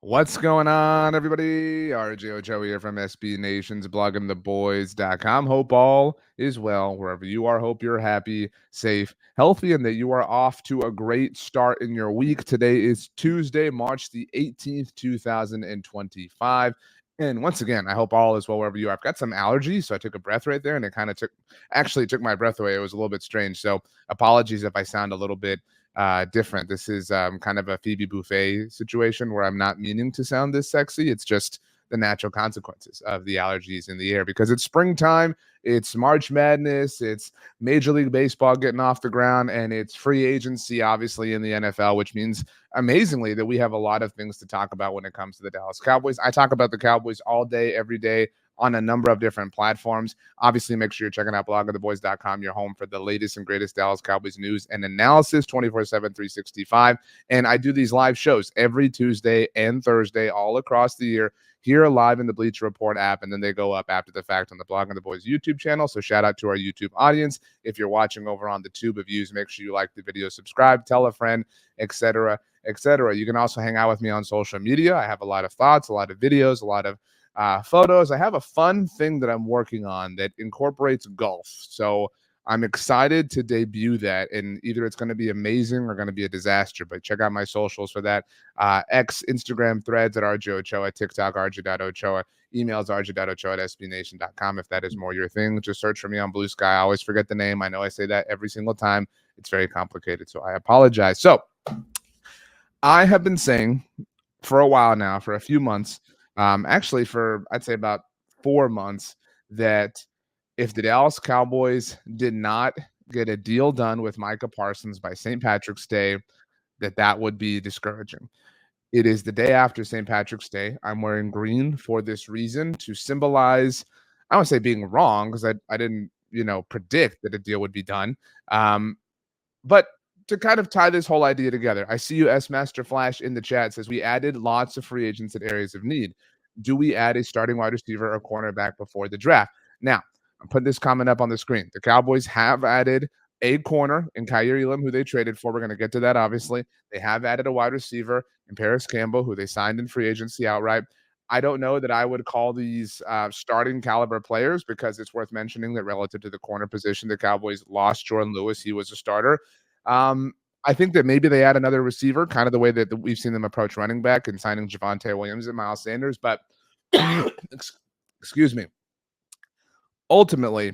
What's going on, everybody? RJ Ochoa here from SB Nation's bloggingtheboys.com. Hope all is well wherever you are. Hope you're happy, safe, healthy, and that you are off to a great start in your week. Today is Tuesday, March the 18th, 2025. And once again, I hope all is well wherever you are. I've got some allergies, so I took a breath right there, and it kind of took my breath away. It was a little bit strange. So apologies if I sound a little bit different. This is kind of a Phoebe Buffet situation where I'm not meaning to sound this sexy. It's just the natural consequences of the allergies in the air because it's springtime, it's March Madness, it's Major League Baseball getting off the ground, and it's free agency, obviously, in the NFL, which means amazingly that we have a lot of things to talk about when it comes to the Dallas Cowboys. I talk about the Cowboys all day, every day on a number of different platforms. Obviously, make sure you're checking out blogoftheboys.com, your home for the latest and greatest Dallas Cowboys news and analysis 24/7, 365. And I do these live shows every Tuesday and Thursday all across the year here live in the Bleacher Report app, and then they go up after the fact on the Blog of the Boys YouTube channel. So shout out to our YouTube audience. If you're watching over on the Tube of Views, make sure you like the video, subscribe, tell a friend, etc., etc. You can also hang out with me on social media. I have a lot of thoughts, a lot of videos, a lot of photos. I have a fun thing that I'm working on that incorporates golf. So I'm excited to debut that, and either it's going to be amazing or going to be a disaster. But check out my socials for that. X, Instagram, Threads at RJ Ochoa, TikTok, RJ.Ochoa, emails RJ.Ochoa at SBNation.com if that is more your thing. Just search for me on Blue Sky. I always forget the name. I know I say that every single time. It's very complicated, so I apologize. So I have been saying for a while now, for a few months, actually for I'd say about 4 months, that if the Dallas Cowboys did not get a deal done with Micah Parsons by St. Patrick's Day, that would be discouraging. It is the day after St. Patrick's Day. I'm wearing green for this reason to symbolize, I don't say being wrong because I didn't, predict that a deal would be done. But to kind of tie this whole idea together, I see you S Master Flash in the chat says we added lots of free agents in areas of need. Do we add a starting wide receiver or cornerback before the draft? Now, I'm putting this comment up on the screen. The Cowboys have added a corner in Kyer Elam, who they traded for. We're going to get to that, obviously. They have added a wide receiver in Paris Campbell, who they signed in free agency outright. I don't know that I would call these starting caliber players because it's worth mentioning that relative to the corner position, the Cowboys lost Jordan Lewis. He was a starter. I think that maybe they add another receiver, kind of the way that we've seen them approach running back and signing Javonte Williams and Miles Sanders. But excuse me. Ultimately,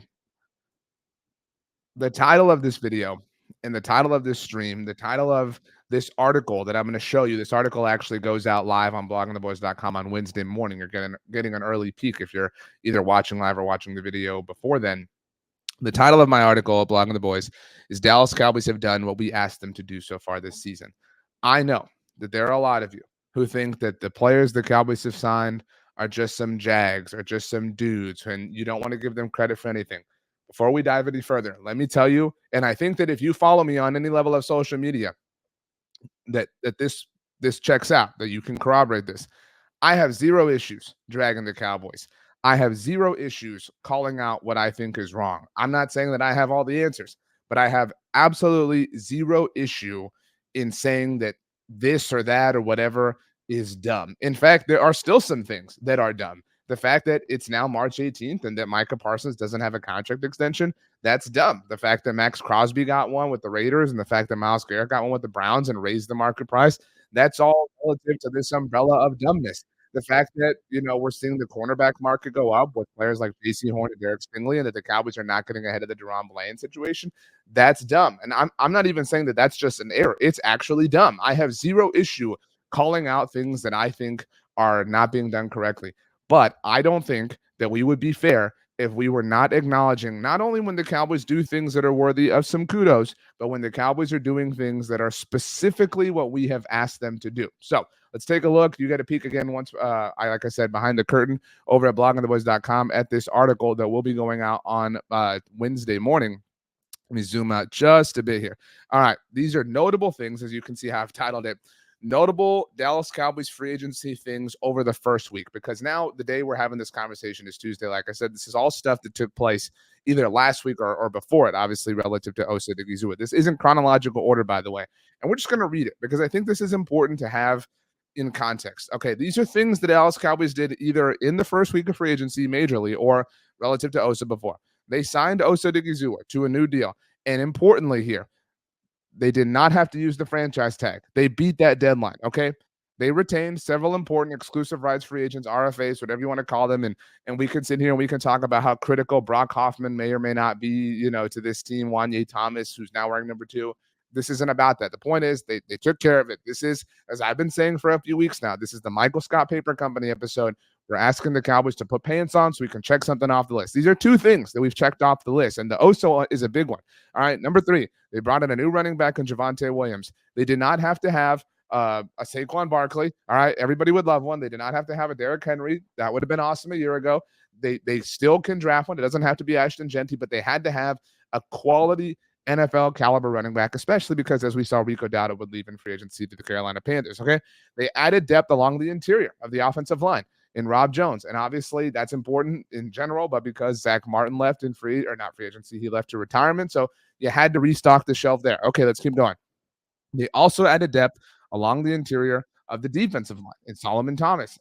the title of this video and the title of this stream, the title of this article that I'm going to show you, this article actually goes out live on bloggingtheboys.com on Wednesday morning. You're getting an early peek if you're either watching live or watching the video before then. The title of my article at Blogging the Boys is Dallas Cowboys have done what we asked them to do so far this season. I know that there are a lot of you who think that the players the Cowboys have signed are just some jags or just some dudes, and you don't want to give them credit for anything. Before we dive any further, let me tell you, and I think that if you follow me on any level of social media, that this checks out, that you can corroborate this. I have zero issues dragging the Cowboys. I have zero issues calling out what I think is wrong. I'm not saying that I have all the answers, but I have absolutely zero issue in saying that this or that or whatever is dumb. In fact, there are still some things that are dumb. The fact that it's now March 18th and that Micah Parsons doesn't have a contract extension, that's dumb. The fact that Max Crosby got one with the Raiders and the fact that Myles Garrett got one with the Browns and raised the market price, that's all relative to this umbrella of dumbness. The fact that, we're seeing the cornerback market go up with players like J.C. Horn and Derek Stingley, and that the Cowboys are not getting ahead of the Deron Bland situation, that's dumb. And I'm not even saying that that's just an error. It's actually dumb. I have zero issue calling out things that I think are not being done correctly. But I don't think that we would be fair if we were not acknowledging not only when the Cowboys do things that are worthy of some kudos, but when the Cowboys are doing things that are specifically what we have asked them to do. So let's take a look. You get a peek again once, like I said, behind the curtain over at bloggingtheboys.com at this article that will be going out on Wednesday morning. Let me zoom out just a bit here. All right. These are notable things, as you can see how I've titled it. Notable Dallas Cowboys free agency things over the first week, because now the day we're having this conversation is Tuesday. Like I said, this is all stuff that took place either last week or before it, obviously relative to Osa Odighizuwa. This isn't chronological order, by the way. And we're just going to read it because I think this is important to have in context. Okay, these are things the Dallas Cowboys did either in the first week of free agency majorly or relative to Osa before. They signed Osa Digizua to a new deal. And importantly here, they did not have to use the franchise tag. They beat that deadline. Okay. They retained several important exclusive rights free agents, RFAs, whatever you want to call them. And we can sit here and we can talk about how critical Brock Hoffman may or may not be, to this team. Wanye Thomas, who's now wearing number 2. This isn't about that. The point is they took care of it. This is, as I've been saying for a few weeks now, this is the Michael Scott Paper Company episode. We're asking the Cowboys to put pants on so we can check something off the list. These are 2 things that we've checked off the list, and the Oso is a big one. All right, number 3, they brought in a new running back in Javonte Williams. They did not have to have a Saquon Barkley. All right, everybody would love one. They did not have to have a Derrick Henry. That would have been awesome a year ago. They still can draft one. It doesn't have to be Ashton Genty, but they had to have a quality NFL caliber running back, especially because, as we saw, Rico Dowdle would leave in free agency to the Carolina Panthers. Okay, they added depth along the interior of the offensive line in Rob Jones, and obviously that's important in general. But because Zach Martin left in not free agency, he left to retirement, so you had to restock the shelf there. Okay, let's keep going. They also added depth along the interior of the defensive line in Solomon Thomas.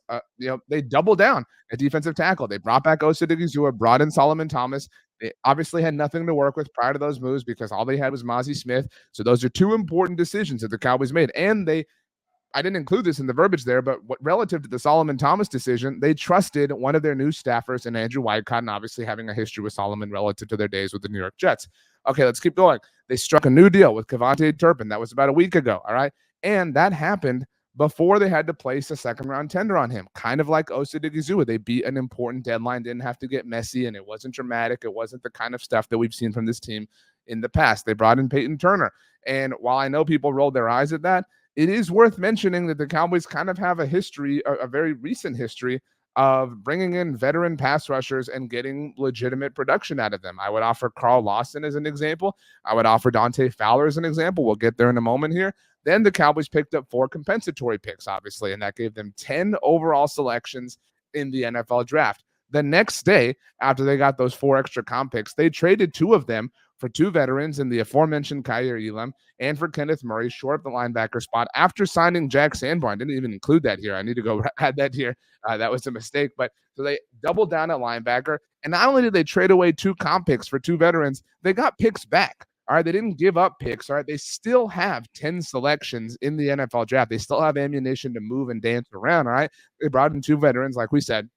They doubled down at defensive tackle. They brought back Osa Digizua, brought in Solomon Thomas. They obviously had nothing to work with prior to those moves because all they had was Mozzie Smith. So those are 2 important decisions that the Cowboys made. And I didn't include this in the verbiage there, but relative to the Solomon Thomas decision, they trusted one of their new staffers in Andrew Whitecott, and obviously having a history with Solomon relative to their days with the New York Jets. Okay, let's keep going. They struck a new deal with Kevontae Turpin. That was about a week ago, all right? And that happened before they had to place a second-round tender on him, kind of like Osa Digizua. They beat an important deadline, didn't have to get messy, and it wasn't dramatic. It wasn't the kind of stuff that we've seen from this team in the past. They brought in Peyton Turner. And while I know people rolled their eyes at that, it is worth mentioning that the Cowboys kind of have a history, a very recent history, of bringing in veteran pass rushers and getting legitimate production out of them. I would offer Carl Lawson as an example. I would offer Dante Fowler as an example. We'll get there in a moment here. Then the Cowboys picked up 4 compensatory picks, obviously, and that gave them 10 overall selections in the NFL draft. The next day, after they got those 4 extra comp picks, they traded 2 of them for 2 veterans in the aforementioned Kaiir Elam and for Kenneth Murray, short of the linebacker spot, after signing Jack Sanborn. Didn't even include that here. I need to go add that here. That was a mistake. But so they doubled down at linebacker. And not only did they trade away 2 comp picks for 2 veterans, they got picks back. All right, they didn't give up picks. All right, they still have 10 selections in the NFL draft. They still have ammunition to move and dance around. All right, they brought in 2 veterans, like we said.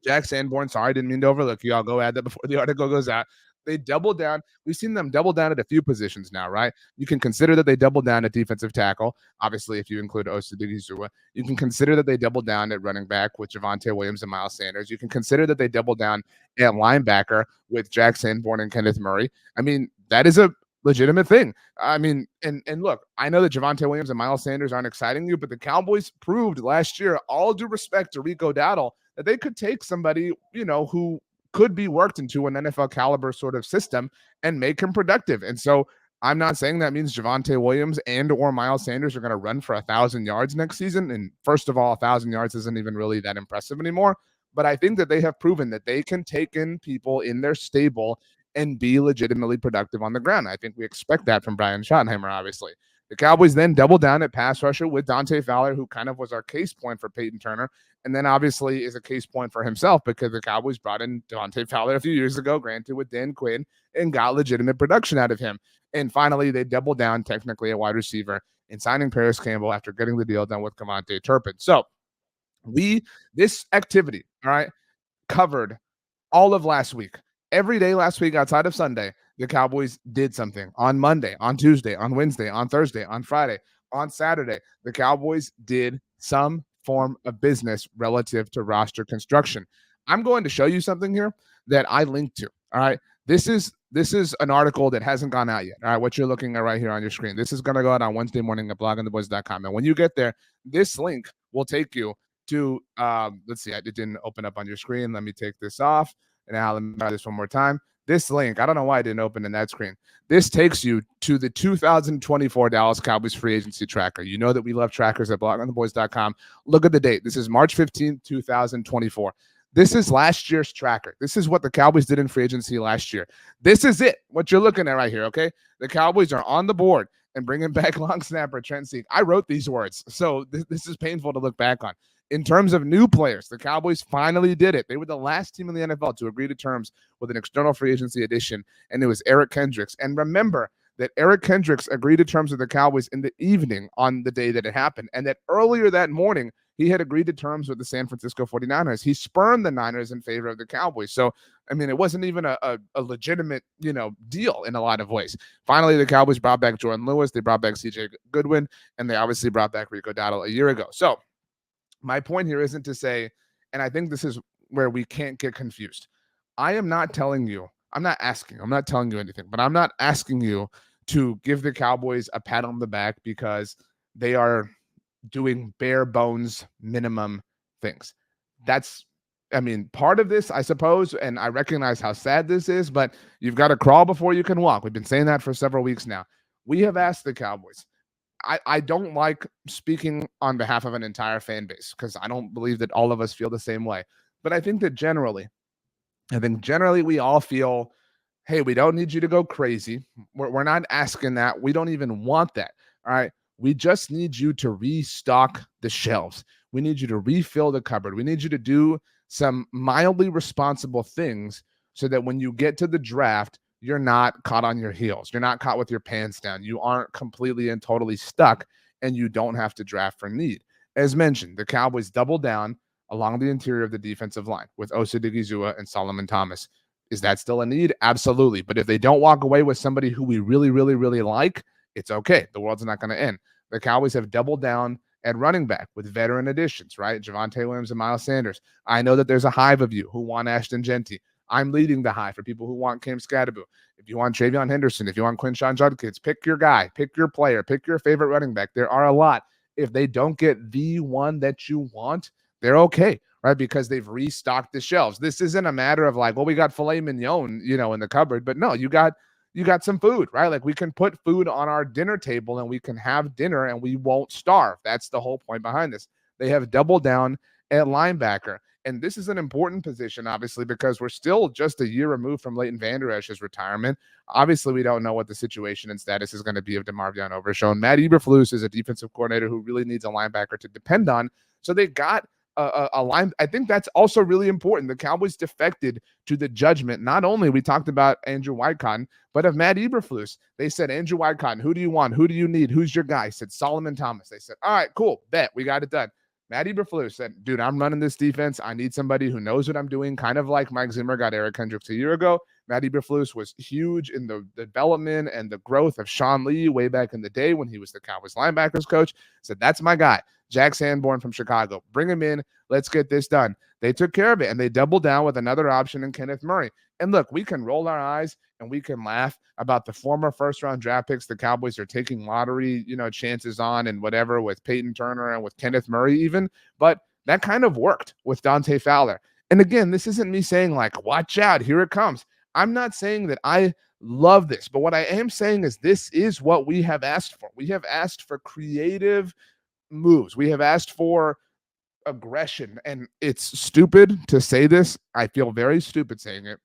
Jack Sanborn, sorry, didn't mean to overlook you. I'll go add that before the article goes out. They doubled down. We've seen them double down at a few positions now, right? You can consider that they doubled down at defensive tackle. Obviously, if you include Osa Digizua, you can consider that they doubled down at running back with Javonte Williams and Miles Sanders. You can consider that they doubled down at linebacker with Jack Sanborn and Kenneth Murray. I mean, that is a legitimate thing. I mean, and look, I know that Javonte Williams and Miles Sanders aren't exciting you, but the Cowboys proved last year, all due respect to Rico Dowdle, that they could take somebody, who could be worked into an NFL caliber sort of system and make him productive. And so I'm not saying that means Javonte Williams and or Miles Sanders are going to run for 1,000 yards next season. And first of all, 1,000 yards isn't even really that impressive anymore. But I think that they have proven that they can take in people in their stable and be legitimately productive on the ground. I think we expect that from Brian Schottenheimer, obviously. The Cowboys then doubled down at pass rusher with Dante Fowler, who kind of was our case point for Peyton Turner, and then obviously is a case point for himself because the Cowboys brought in Dante Fowler a few years ago, granted with Dan Quinn, and got legitimate production out of him. And finally, they doubled down technically at wide receiver in signing Paris Campbell after getting the deal done with Kevontae Turpin. So this activity, all right, covered all of last week. Every day last week outside of Sunday, the Cowboys did something. On Monday, on Tuesday, on Wednesday, on Thursday, on Friday, on Saturday, the Cowboys did some form of business relative to roster construction. I'm going to show you something here that I linked to. All right. This is an article that hasn't gone out yet. All right. What you're looking at right here on your screen. This is going to go out on Wednesday morning at bloggingtheboys.com. And when you get there, this link will take you to let's see, it didn't open up on your screen. Let me take this off. And now let me try this one more time. This link, I don't know why it didn't open in that screen. This takes you to the 2024 Dallas Cowboys free agency tracker. You know that we love trackers at bloggingtheboys.com. Look at the date. This is March 15th, 2024. This is last year's tracker. This is what the Cowboys did in free agency last year. This is it, what you're looking at right here, okay? The Cowboys are on the board and bringing back long snapper Trent Sieg. I wrote these words, so this is painful to look back on. In terms of new players, the Cowboys finally did it. They were the last team in the NFL to agree to terms with an external free agency addition, and it was Eric Kendricks. And remember that Eric Kendricks agreed to terms with the Cowboys in the evening on the day that it happened, and that earlier that morning, he had agreed to terms with the San Francisco 49ers. He spurned the Niners in favor of the Cowboys. So, I mean, it wasn't even a legitimate, deal in a lot of ways. Finally, the Cowboys brought back Jordan Lewis. They brought back CJ Goodwin, and they obviously brought back Rico Dowdle a year ago. So my point here isn't to say, and I think this is where we can't get confused. I am not telling you, I'm not telling you anything, but I'm not asking you to give the Cowboys a pat on the back because they are doing bare bones minimum things. Part of this, I suppose, and I recognize how sad this is, but you've got to crawl before you can walk. We've been saying that for several weeks now. We have asked the Cowboys. I don't like speaking on behalf of an entire fan base because I don't believe that all of us feel the same way. But I think generally we all feel, hey, we don't need you to go crazy. We're not asking that. We don't even want that. All right. We just need you to restock the shelves. We need you to refill the cupboard. We need you to do some mildly responsible things so that when you get to the draft, you're not caught on your heels. You're not caught with your pants down. You aren't completely and totally stuck, and you don't have to draft for need. As mentioned, the Cowboys doubled down along the interior of the defensive line with Osa Odigizua and Solomon Thomas. Is that still a need? Absolutely. But if they don't walk away with somebody who we really, really, really like, it's okay. The world's not going to end. The Cowboys have doubled down at running back with veteran additions, right? Javonte Williams and Miles Sanders. I know that there's a hive of you who want Ashton Genty. I'm leading the hive for people who want Cam Scadaboo. If you want Travion Henderson, if you want Quinshon Judkins, pick your guy, pick your player, pick your favorite running back. There are a lot. If they don't get the one that you want, they're okay, right? Because they've restocked the shelves. This isn't a matter of like, well, we got filet mignon, in the cupboard, but no, you got some food, right? Like we can put food on our dinner table and we can have dinner and we won't starve. That's the whole point behind this. They have doubled down at linebacker. And this is an important position, obviously, because we're still just a year removed from Leighton Vander Esch's retirement. Obviously, we don't know what the situation and status is going to be of DeMarvion Overshown. Matt Eberflus is a defensive coordinator who really needs a linebacker to depend on. So they got a line. I think that's also really important. The Cowboys defected to the judgment. Not only we talked about Andrew Wycott, but of Matt Eberflus. They said, Andrew Wycott, who do you want? Who do you need? Who's your guy? Said Solomon Thomas. They said, all right, cool, bet, we got it done. Matt Eberflus said, dude, I'm running this defense. I need somebody who knows what I'm doing, kind of like Mike Zimmer got Eric Kendricks a year ago. Matt Eberflus was huge in the development and the growth of Sean Lee way back in the day when he was the Cowboys linebackers coach. Said, that's my guy, Jack Sanborn from Chicago. Bring him in. Let's get this done. They took care of it, and they doubled down with another option in Kenneth Murray. And look, we can roll our eyes and we can laugh about the former first-round draft picks the Cowboys are taking lottery, chances on and whatever with Peyton Turner and with Kenneth Murray even. But that kind of worked with Dante Fowler. And again, this isn't me saying like, watch out, here it comes. I'm not saying that I love this, but what I am saying is this is what we have asked for. We have asked for creative moves. We have asked for aggression, and it's stupid to say this. I feel very stupid saying it.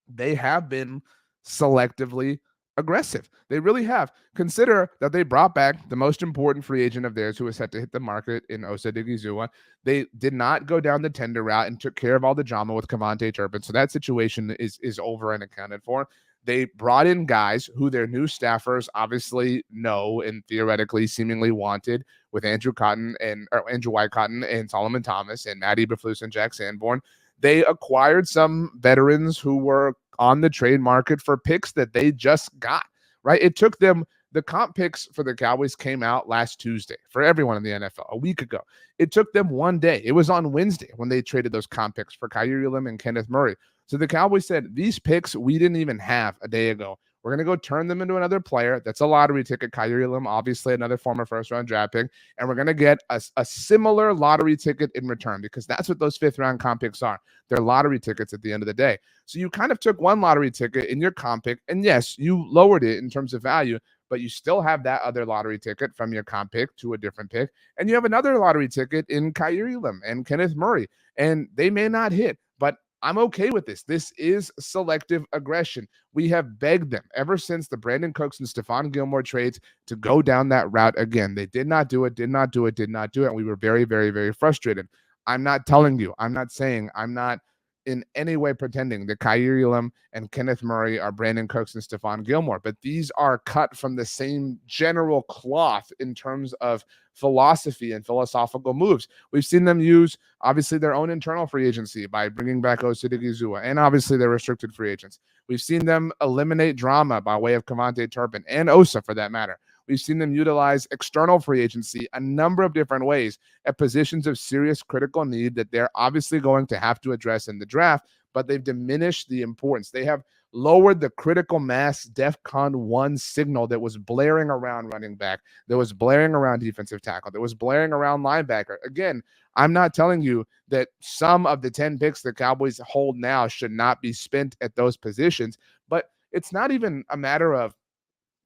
They have been selectively aggressive. They really have. Consider that they brought back the most important free agent of theirs who was set to hit the market in Osa Odigizua. They did not go down the tender route and took care of all the drama with Cavante Turpin. So that situation is over and accounted for. They brought in guys who their new staffers obviously know and theoretically seemingly wanted, with Andrew Wycott and Solomon Thomas and Matt Eberflus and Jack Sanborn. They acquired some veterans who were on the trade market for picks that they just got, right? It took them, the comp picks for the Cowboys came out last Tuesday for everyone in the NFL a week ago. It took them one day. It was on Wednesday when they traded those comp picks for Kaiir Elam and Kenneth Murray. So the Cowboys said, these picks we didn't even have a day ago. We're going to go turn them into another player. That's a lottery ticket. Kaiir Elam, obviously another former first-round draft pick. And we're going to get a similar lottery ticket in return, because that's what those fifth-round comp picks are. They're lottery tickets at the end of the day. So you kind of took one lottery ticket in your comp pick, and yes, you lowered it in terms of value, but you still have that other lottery ticket from your comp pick to a different pick. And you have another lottery ticket in Kaiir Elam and Kenneth Murray. And they may not hit, but I'm okay with this. This is selective aggression. We have begged them ever since the Brandon Cooks and Stephon Gilmore trades to go down that route again. They did not do it, did not do it, did not do it. And we were very, very, very frustrated. I'm not telling you, I'm not saying, I'm not in any way pretending that Kyrie Elam and Kenneth Murray are Brandon Cooks and Stephon Gilmore, but these are cut from the same general cloth in terms of philosophy and philosophical moves. We've seen them use, obviously, their own internal free agency by bringing back Osadigizua, and obviously their restricted free agents. We've seen them eliminate drama by way of Kevontae Turpin and Osa, for that matter. We've seen them utilize external free agency a number of different ways at positions of serious critical need that they're obviously going to have to address in the draft, but they've diminished the importance. They have lowered the critical mass DEFCON 1 signal that was blaring around running back, that was blaring around defensive tackle, that was blaring around linebacker. Again, I'm not telling you that some of the 10 picks the Cowboys hold now should not be spent at those positions, but it's not even a matter of,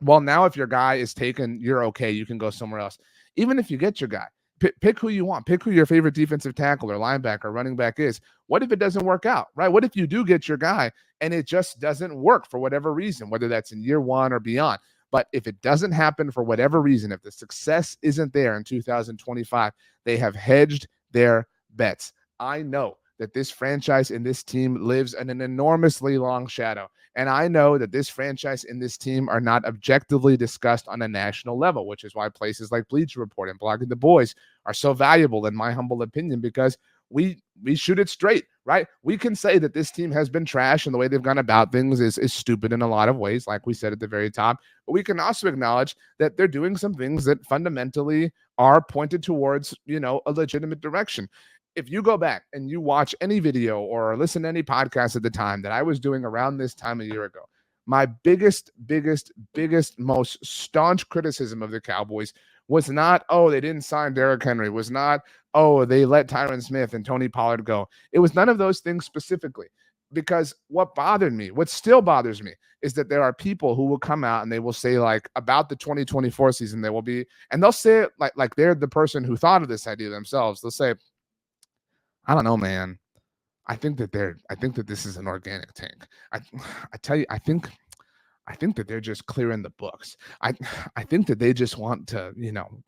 well, now if your guy is taken, you're okay. You can go somewhere else. Even if you get your guy, pick who you want. Pick who your favorite defensive tackle or linebacker or running back is. What if it doesn't work out, right? What if you do get your guy and it just doesn't work for whatever reason, whether that's in year one or beyond? But if it doesn't happen for whatever reason, if the success isn't there in 2025, they have hedged their bets. I know that this franchise and this team lives in an enormously long shadow. And I know that this franchise and this team are not objectively discussed on a national level, which is why places like Bleacher Report and Blogging the Boys are so valuable, in my humble opinion, because we shoot it straight, right? We can say that this team has been trash and the way they've gone about things is stupid in a lot of ways, like we said at the very top. But we can also acknowledge that they're doing some things that fundamentally are pointed towards, a legitimate direction. If you go back and you watch any video or listen to any podcast at the time that I was doing around this time a year ago, my biggest, most staunch criticism of the Cowboys was not, oh, they didn't sign Derrick Henry, was not, oh, they let Tyron Smith and Tony Pollard go. It was none of those things specifically. Because what bothered me, what still bothers me, is that there are people who will come out and they will say, like, about the 2024 season, they will be, and they'll say it like they're the person who thought of this idea themselves. They'll say, I don't know, man. I think that this is an organic tank. I I tell you, I think that they're just clearing the books. I think that they just want to,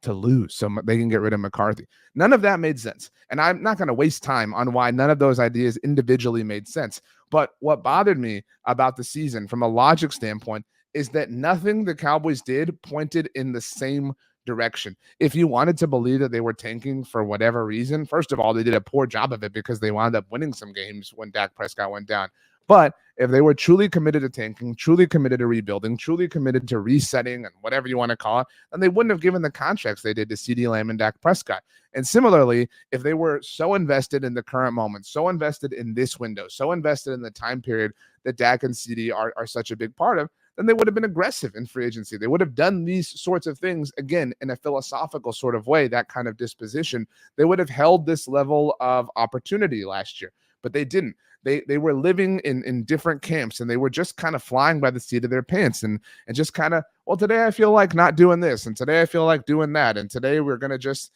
to lose so they can get rid of McCarthy. None of that made sense. And I'm not going to waste time on why none of those ideas individually made sense. But what bothered me about the season from a logic standpoint is that nothing the Cowboys did pointed in the same direction. If you wanted to believe that they were tanking for whatever reason, first of all, they did a poor job of it because they wound up winning some games when Dak Prescott went down. But if they were truly committed to tanking, truly committed to rebuilding, truly committed to resetting and whatever you want to call it, then they wouldn't have given the contracts they did to CeeDee Lamb and Dak Prescott. And similarly, if they were so invested in the current moment, so invested in this window, so invested in the time period that Dak and CeeDee are such a big part of, then they would have been aggressive in free agency. They would have done these sorts of things, again, in a philosophical sort of way, that kind of disposition. They would have held this level of opportunity last year, but they didn't. They were living in different camps, and they were just kind of flying by the seat of their pants and just kind of, well, today I feel like not doing this, and today I feel like doing that, and today we're going to just,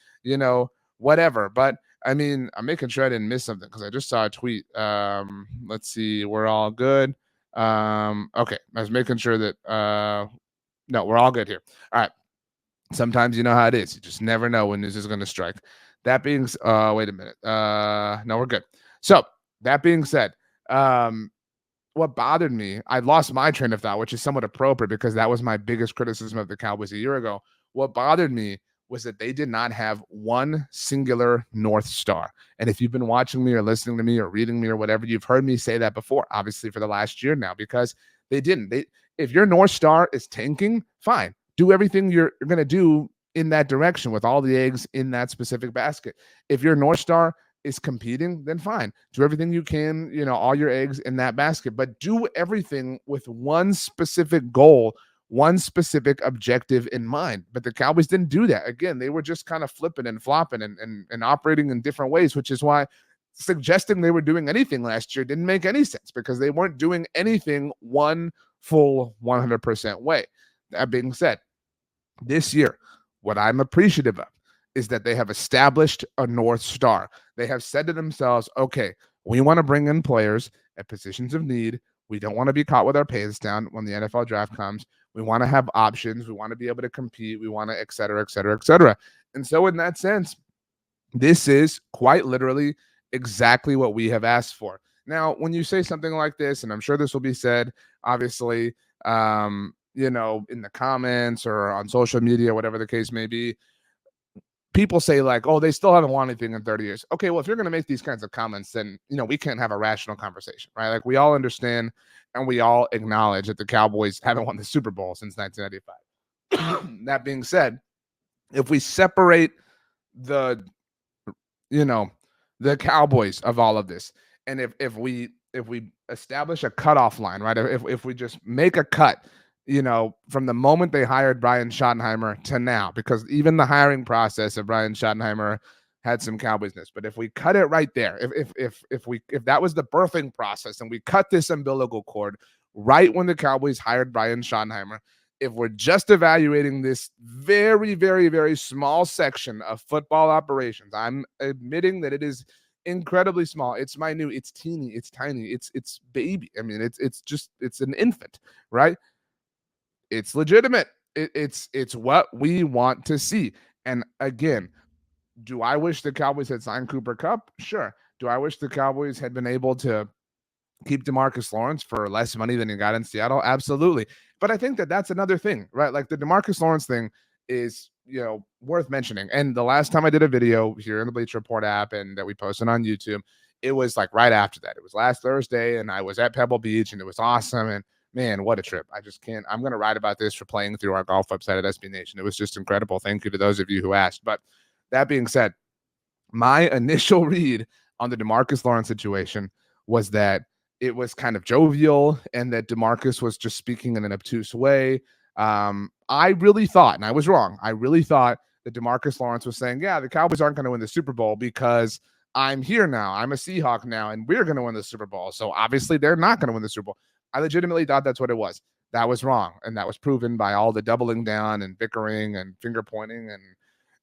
whatever. But I mean, I'm making sure I didn't miss something because I just saw a tweet. Let's see. We're all good. Okay. I was making sure that, no, we're all good here. All right. Sometimes you know how it is. You just never know when this is going to strike. That being, wait a minute. No, we're good. So that being said, what bothered me, I lost my train of thought, which is somewhat appropriate because that was my biggest criticism of the Cowboys a year ago. What bothered me was that they did not have one singular North Star. And if you've been watching me or listening to me or reading me or whatever, you've heard me say that before, obviously for the last year now, because they didn't. If your North Star is tanking, fine. Do everything you're going to do in that direction with all the eggs in that specific basket. If your North Star is competing, then fine. Do everything you can, all your eggs in that basket, but do everything with one specific goal, one specific objective in mind. But the Cowboys didn't do that. Again, they were just kind of flipping and flopping and operating in different ways, which is why suggesting they were doing anything last year didn't make any sense because they weren't doing anything one full 100% way. That being said, this year, what I'm appreciative of is that they have established a North Star. They have said to themselves, okay, We want to bring in players at positions of need. We don't want to be caught with our pants down when the NFL draft comes. We want to have options. We want to be able to compete. We want to et cetera, et cetera, et cetera. And so in that sense, this is quite literally exactly what we have asked for. Now, when you say something like this, and I'm sure this will be said, obviously, in the comments or on social media, whatever the case may be, people say like, oh, they still haven't won anything in 30 years. Okay, well, if you're going to make these kinds of comments, then, we can't have a rational conversation, right? Like we all understand and we all acknowledge that the Cowboys haven't won the Super Bowl since 1995. That being said, if we separate the the Cowboys of all of this, and if we establish a cutoff line, right? If we just make a cut, from the moment they hired Brian Schottenheimer to now, because even the hiring process of Brian Schottenheimer had some Cowboysness. But if we cut it right there, if that was the birthing process, and we cut this umbilical cord right when the Cowboys hired Brian Schottenheimer, if we're just evaluating this very, very, very small section of football operations, I'm admitting that it is incredibly small. It's minute. It's teeny. It's tiny. It's baby. I mean, it's an infant, right? It's legitimate. It's what we want to see. And again, do I wish the Cowboys had signed Cooper Kupp? Sure. Do I wish the Cowboys had been able to keep DeMarcus Lawrence for less money than he got in Seattle? Absolutely. But I think that that's another thing, right? Like the DeMarcus Lawrence thing is, worth mentioning. And the last time I did a video here in the Bleacher Report app and that we posted on YouTube, it was like right after that. It was last Thursday and I was at Pebble Beach and it was awesome. And man, what a trip. I just can't. I'm going to write about this for playing through our golf website at SB Nation. It was just incredible. Thank you to those of you who asked. But that being said, my initial read on the DeMarcus Lawrence situation was that it was kind of jovial and that DeMarcus was just speaking in an obtuse way. I really thought, and I was wrong, I really thought that DeMarcus Lawrence was saying, yeah, the Cowboys aren't going to win the Super Bowl because I'm here now. I'm a Seahawk now, and we're going to win the Super Bowl. So obviously they're not going to win the Super Bowl. I legitimately thought that's what it was. That was wrong. And that was proven by all the doubling down and bickering and finger pointing and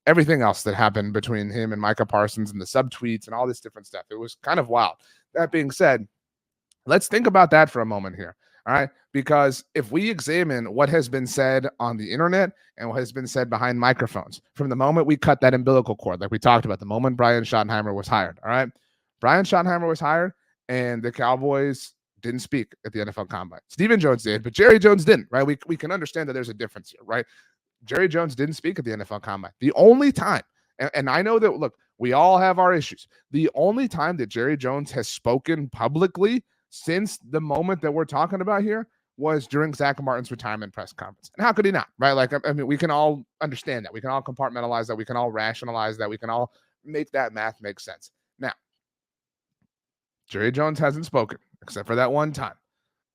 everything else that happened between him and Micah Parsons and the subtweets and all this different stuff. It was kind of wild. That being said, let's think about that for a moment here. All right. Because if we examine what has been said on the internet and what has been said behind microphones from the moment we cut that umbilical cord, like we talked about, the moment Brian Schottenheimer was hired. All right. Brian Schottenheimer was hired and the Cowboys didn't speak at the NFL Combine. Stephen Jones did, but Jerry Jones didn't, right? We can understand that there's a difference here, right? Jerry Jones didn't speak at the NFL Combine. The only time, and I know that, look, we all have our issues. The only time that Jerry Jones has spoken publicly since the moment that we're talking about here was during Zach Martin's retirement press conference. And how could he not, right? Like, I mean, we can all understand that. We can all compartmentalize that. We can all rationalize that. We can all make that math make sense. Now, Jerry Jones hasn't spoken except for that one time,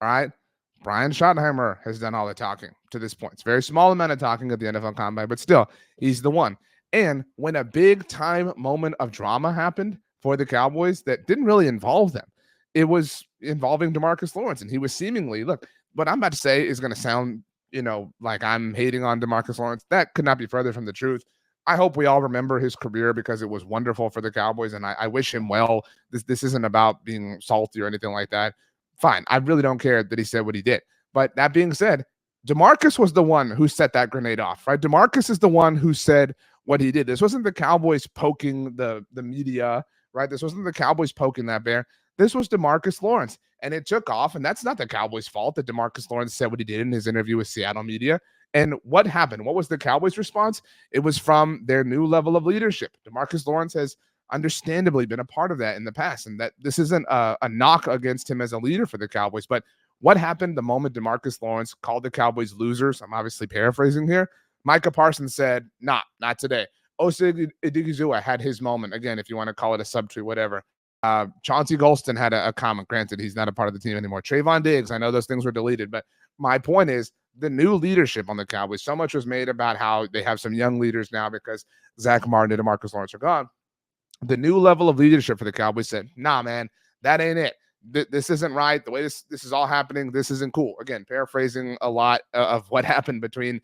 all right? Brian Schottenheimer has done all the talking to this point. It's a very small amount of talking at the NFL Combine, but still, he's the one. And when a big time moment of drama happened for the Cowboys that didn't really involve them, it was involving DeMarcus Lawrence. And he was seemingly, look, what I'm about to say is going to sound, like I'm hating on DeMarcus Lawrence. That could not be further from the truth. I hope we all remember his career because it was wonderful for the Cowboys, and I wish him well. This isn't about being salty or anything like that. Fine. I really don't care that he said what he did. But that being said, DeMarcus was the one who set that grenade off, right? DeMarcus is the one who said what he did. This wasn't the Cowboys poking the media, right? This wasn't the Cowboys poking that bear. This was DeMarcus Lawrence, and it took off, and that's not the Cowboys' fault that DeMarcus Lawrence said what he did in his interview with Seattle media. And what happened? What was the Cowboys' response? It was from their new level of leadership. DeMarcus Lawrence has understandably been a part of that in the past, and that this isn't a knock against him as a leader for the Cowboys. But what happened the moment DeMarcus Lawrence called the Cowboys losers? I'm obviously paraphrasing here. Micah Parsons said, not today. Osa Odigizua had his moment. Again, if you want to call it a subtweet, whatever. Chauncey Golston had a comment. Granted, he's not a part of the team anymore. Trayvon Diggs, I know those things were deleted, but my point is the new leadership on the Cowboys. So much was made about how they have some young leaders now because Zach Martin and DeMarcus Lawrence are gone. The new level of leadership for the Cowboys said, nah, man, that ain't it. This isn't right. The way this is all happening, this isn't cool. Again, paraphrasing a lot of what happened between,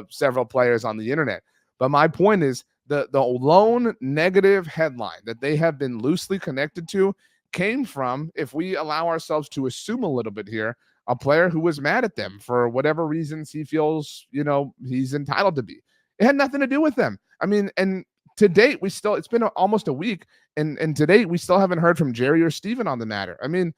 several players on the internet. But my point is the lone negative headline that they have been loosely connected to came from, if we allow ourselves to assume a little bit here, a player who was mad at them for whatever reasons he feels, he's entitled to be. It had nothing to do with them. I mean, and to date, it's been almost a week, and to date, we still haven't heard from Jerry or Steven on the matter. I mean,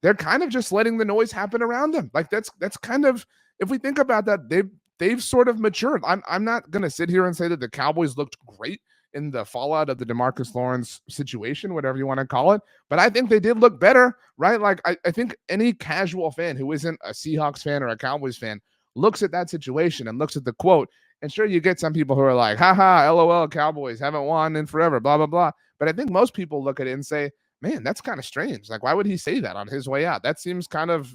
they're kind of just letting the noise happen around them. Like that's kind of, if we think about that, they've sort of matured. I'm not gonna sit here and say that the Cowboys looked great in the fallout of the DeMarcus Lawrence situation, whatever you want to call it, but I think they did look better, right? Like I think any casual fan who isn't a Seahawks fan or a Cowboys fan looks at that situation and looks at the quote. And sure, you get some people who are like, haha, LOL, Cowboys haven't won in forever, blah, blah, blah. But I think most people look at it and say, man, that's kind of strange. Like, why would he say that on his way out? That seems kind of,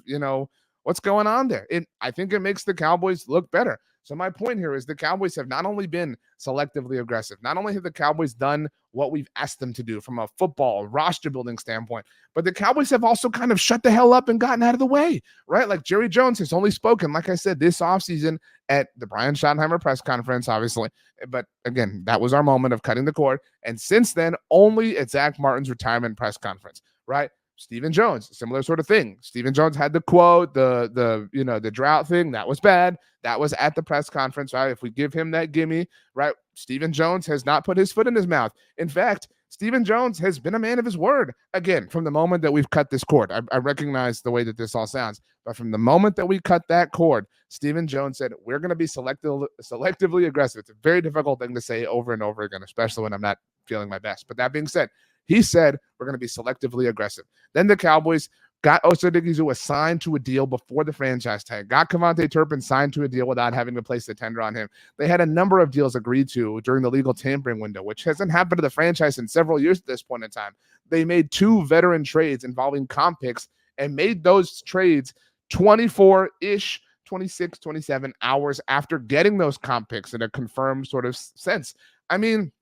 what's going on there? I think it makes the Cowboys look better. So my point here is the Cowboys have not only been selectively aggressive, not only have the Cowboys done what we've asked them to do from a football roster building standpoint, but the Cowboys have also kind of shut the hell up and gotten out of the way, right? Like Jerry Jones has only spoken, like I said, this offseason at the Brian Schottenheimer press conference, obviously. But again, that was our moment of cutting the cord. And since then, only at Zach Martin's retirement press conference, right? Stephen Jones, similar sort of thing. Stephen Jones had the quote, the drought thing. That was bad. That was at the press conference, right? If we give him that gimme, right? Stephen Jones has not put his foot in his mouth. In fact, Stephen Jones has been a man of his word. Again, from the moment that we've cut this cord, I recognize the way that this all sounds, but from the moment that we cut that cord, Stephen Jones said, we're going to be selectively aggressive. It's a very difficult thing to say over and over again, especially when I'm not feeling my best. But that being said, he said we're going to be selectively aggressive. Then the Cowboys got Osa Odighizuwa signed to a deal before the franchise tag, got Kevontae Turpin signed to a deal without having to place the tender on him. They had a number of deals agreed to during the legal tampering window, which hasn't happened to the franchise in several years at this point in time. They made 2 veteran trades involving comp picks and made those trades 24-ish, 26, 27 hours after getting those comp picks in a confirmed sort of sense. I mean,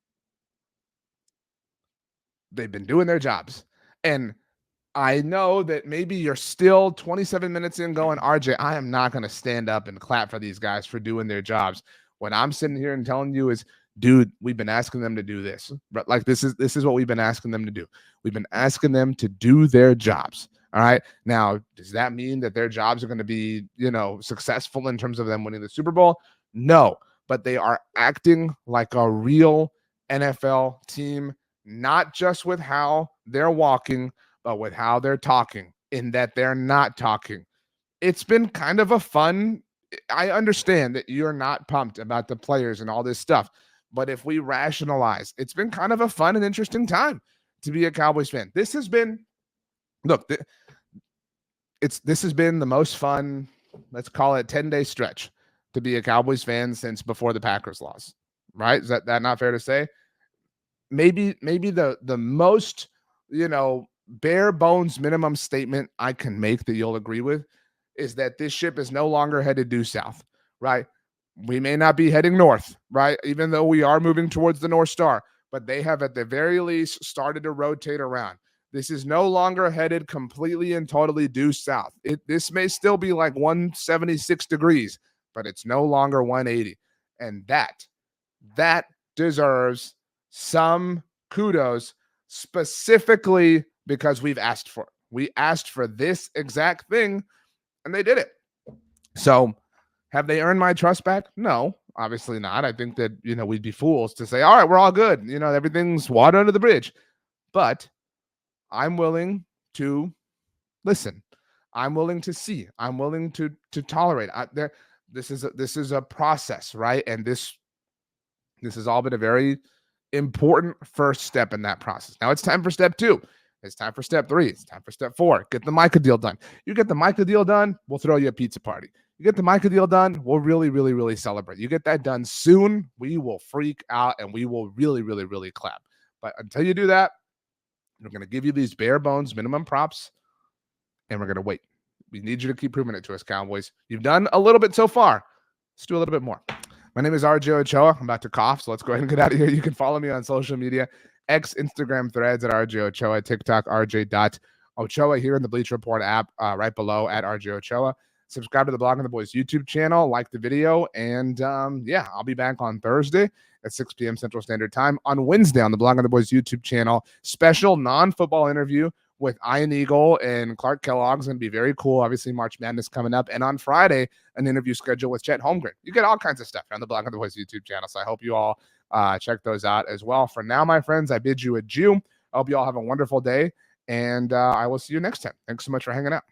they've been doing their jobs. And I know that maybe you're still 27 minutes in going, RJ, I am not going to stand up and clap for these guys for doing their jobs. What I'm sitting here and telling you is, dude, we've been asking them to do this. But like this is what we've been asking them to do. We've been asking them to do their jobs. All right. Now, does that mean that their jobs are going to be, successful in terms of them winning the Super Bowl? No, but they are acting like a real NFL team, not just with how they're walking, but with how they're talking, in that they're not talking. It's been kind of a fun. I understand that you're not pumped about the players and all this stuff, but if we rationalize, it's been kind of a fun and interesting time to be a Cowboys fan. This has been, this has been the most fun, let's call it 10-day stretch to be a Cowboys fan since before the Packers loss, right? Is that not fair to say? Maybe the most, bare bones minimum statement I can make that you'll agree with is that this ship is no longer headed due south, right? We may not be heading north, right? Even though we are moving towards the North Star, but they have at the very least started to rotate around. This is no longer headed completely and totally due south. This may still be like 176 degrees, but it's no longer 180. And that deserves some kudos, specifically because we've asked for it. We asked for this exact thing, and they did it. So have they earned my trust back? No, obviously not. I think that, we'd be fools to say, all right, we're all good. Everything's water under the bridge. But I'm willing to listen. I'm willing to see. I'm willing to tolerate. This is a process, right? And this has all been a very important first step in that process. Now it's time for step 2. It's time for step 3. It's time for step 4. Get the Micah deal done. You get the Micah deal done, we'll throw you a pizza party. You get the Micah deal done, we'll really, really, really celebrate. You get that done soon, we will freak out and we will really, really, really clap. But until you do that, we're going to give you these bare bones minimum props, and we're going to wait. We need you to keep proving it to us, Cowboys. You've done a little bit so far. Let's do a little bit more. My name is RJ Ochoa. I'm about to cough, so let's go ahead and get out of here. You can follow me on social media, X, Instagram, Threads at RJ Ochoa, TikTok, RJ.Ochoa, here in the Bleacher Report app right below at RJ Ochoa. Subscribe to the Blog on the Boys YouTube channel, like the video, and I'll be back on Thursday at 6 p.m. Central Standard Time. On Wednesday on the Blog on the Boys YouTube channel, special non-football interview with Ian Eagle and Clark Kellogg's going to be very cool. Obviously, March Madness coming up. And on Friday, an interview scheduled with Chet Holmgren. You get all kinds of stuff on the Blogging the Boys YouTube channel. So I hope you all check those out as well. For now, my friends, I bid you adieu. I hope you all have a wonderful day. And I will see you next time. Thanks so much for hanging out.